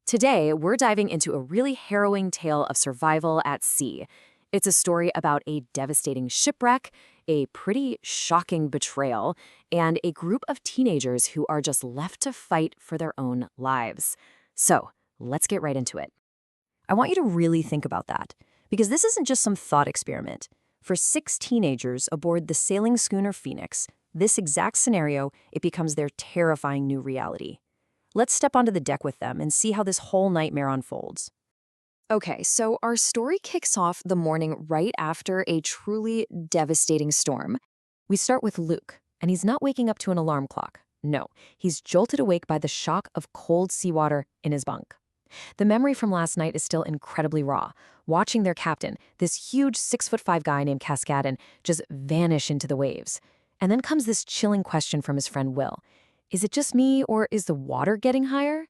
Today, we're diving into a really harrowing tale of survival at sea. It's a story about a devastating shipwreck, a pretty shocking betrayal, and a group of teenagers who are just left to fight for their own lives. So, let's get right into it. I want you to really think about that, because this isn't just some thought experiment. For 6 teenagers aboard the sailing schooner Phoenix, this exact scenario, it becomes their terrifying new reality. Let's step onto the deck with them and see how this whole nightmare unfolds. Okay, so our story kicks off the morning right after a truly devastating storm. We start with Luke, and he's not waking up to an alarm clock. No, he's jolted awake by the shock of cold seawater in his bunk. The memory from last night is still incredibly raw, watching their captain, this huge 6'5" guy named Cascadon, just vanish into the waves. And then comes this chilling question from his friend Will. Is it just me, or is the water getting higher?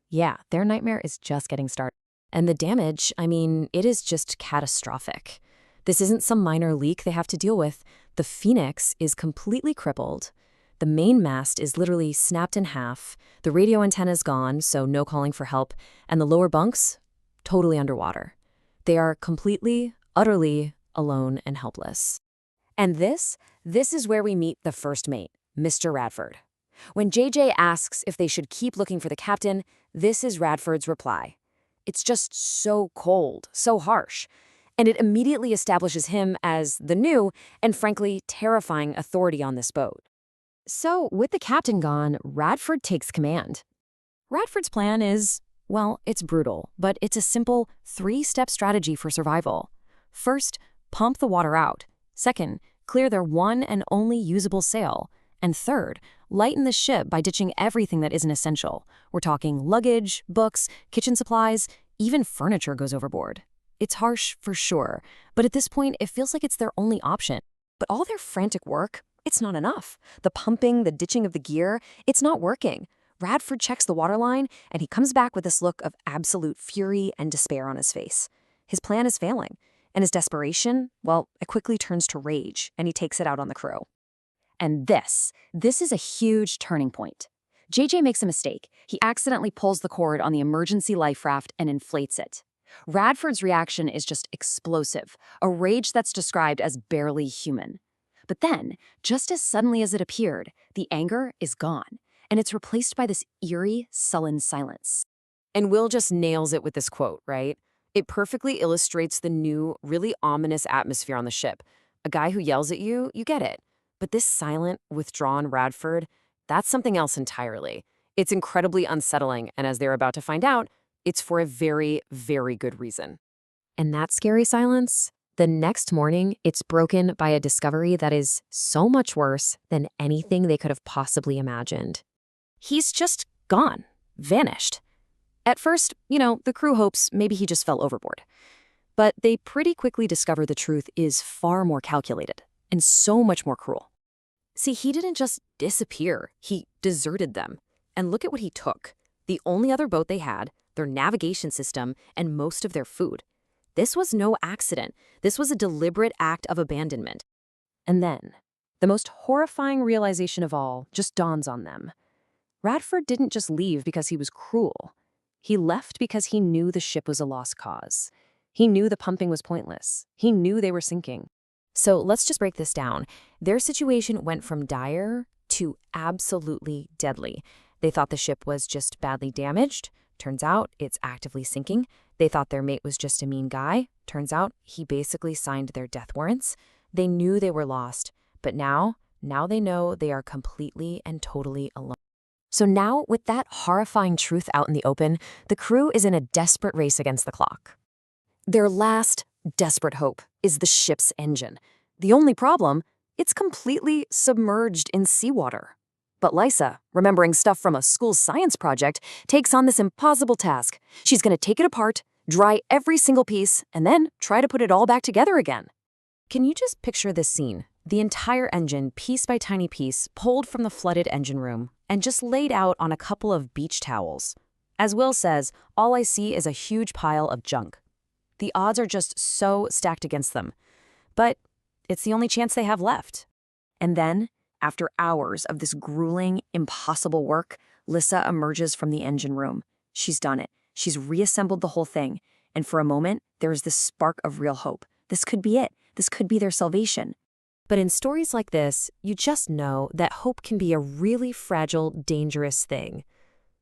Yeah, their nightmare is just getting started. And the damage, it is just catastrophic. This isn't some minor leak they have to deal with. The Phoenix is completely crippled. The main mast is literally snapped in half. The radio antenna is gone, so no calling for help. And the lower bunks, totally underwater. They are completely, utterly alone and helpless. And this is where we meet the first mate, Mr. Radford. When JJ asks if they should keep looking for the captain, this is Radford's reply. It's just so cold, so harsh. And it immediately establishes him as the new and frankly terrifying authority on this boat. So, with the captain gone, Radford takes command. Radford's plan is, well, it's brutal, but it's a simple 3-step strategy for survival. First, pump the water out. Second, clear their one and only usable sail. And third, lighten the ship by ditching everything that isn't essential. We're talking luggage, books, kitchen supplies, even furniture goes overboard. It's harsh for sure, but at this point, it feels like it's their only option. But all their frantic work, it's not enough. The pumping, the ditching of the gear, it's not working. Radford checks the waterline, and he comes back with this look of absolute fury and despair on his face. His plan is failing, and his desperation, well, it quickly turns to rage, and he takes it out on the crew. And this is a huge turning point. JJ makes a mistake. He accidentally pulls the cord on the emergency life raft and inflates it. Radford's reaction is just explosive, a rage that's described as barely human. But then, just as suddenly as it appeared, the anger is gone, and it's replaced by this eerie, sullen silence. And Will just nails it with this quote, right? It perfectly illustrates the new, really ominous atmosphere on the ship. A guy who yells at you, you get it. But this silent, withdrawn Radford, that's something else entirely. It's incredibly unsettling, and as they're about to find out, it's for a very, very good reason. And that scary silence, the next morning, it's broken by a discovery that is so much worse than anything they could have possibly imagined. He's just gone, vanished. At first, the crew hopes maybe he just fell overboard. But they pretty quickly discover the truth is far more calculated and so much more cruel. See, he didn't just disappear, he deserted them. And look at what he took. The only other boat they had, their navigation system, and most of their food. This was no accident. This was a deliberate act of abandonment. And then, the most horrifying realization of all just dawns on them. Radford didn't just leave because he was cruel. He left because he knew the ship was a lost cause. He knew the pumping was pointless. He knew they were sinking. So let's just break this down. Their situation went from dire to absolutely deadly. They thought the ship was just badly damaged. Turns out it's actively sinking. They thought their mate was just a mean guy. Turns out he basically signed their death warrants. They knew they were lost, but now they know they are completely and totally alone. So now, with that horrifying truth out in the open, the crew is in a desperate race against the clock. Their last desperate hope is the ship's engine. The only problem, it's completely submerged in seawater. But Lyssa, remembering stuff from a school science project, takes on this impossible task. She's going to take it apart, dry every single piece, and then try to put it all back together again. Can you just picture this scene? The entire engine, piece by tiny piece, pulled from the flooded engine room and just laid out on a couple of beach towels. As Will says, all I see is a huge pile of junk. The odds are just so stacked against them. But it's the only chance they have left. And then, after hours of this grueling, impossible work, Lyssa emerges from the engine room. She's done it. She's reassembled the whole thing, and for a moment, there is this spark of real hope. This could be it. This could be their salvation. But in stories like this, you just know that hope can be a really fragile, dangerous thing.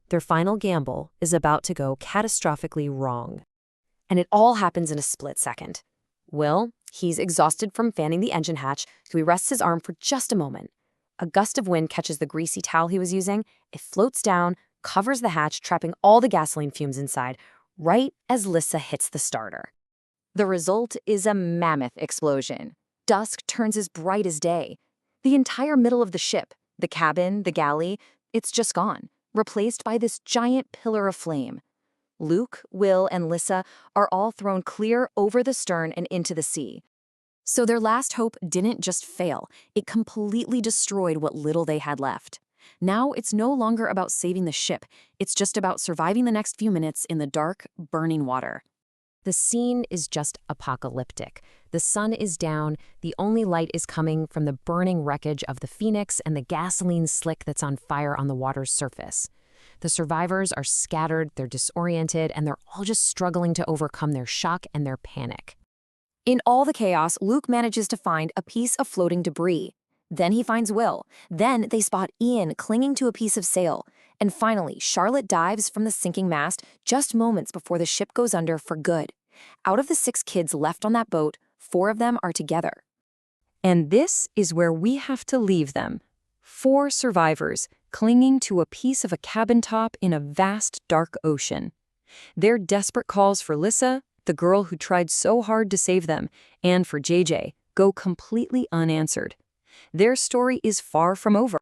Their final gamble is about to go catastrophically wrong. And it all happens in a split second. Will, he's exhausted from fanning the engine hatch, so he rests his arm for just a moment. A gust of wind catches the greasy towel he was using. It floats down, covers the hatch, trapping all the gasoline fumes inside, right as Lyssa hits the starter. The result is a mammoth explosion. Dusk turns as bright as day. The entire middle of the ship, the cabin, the galley, it's just gone, replaced by this giant pillar of flame. Luke, Will, and Lyssa are all thrown clear over the stern and into the sea. So their last hope didn't just fail, it completely destroyed what little they had left. Now it's no longer about saving the ship, it's just about surviving the next few minutes in the dark, burning water. The scene is just apocalyptic. The sun is down, the only light is coming from the burning wreckage of the Phoenix and the gasoline slick that's on fire on the water's surface. The survivors are scattered, they're disoriented, and they're all just struggling to overcome their shock and their panic. In all the chaos, Luke manages to find a piece of floating debris. Then he finds Will. Then they spot Ian clinging to a piece of sail. And finally, Charlotte dives from the sinking mast just moments before the ship goes under for good. Out of the 6 kids left on that boat, 4 of them are together. And this is where we have to leave them. 4 survivors clinging to a piece of a cabin top in a vast, dark ocean. Their desperate calls for Lyssa, the girl who tried so hard to save them, and for JJ, go completely unanswered. Their story is far from over.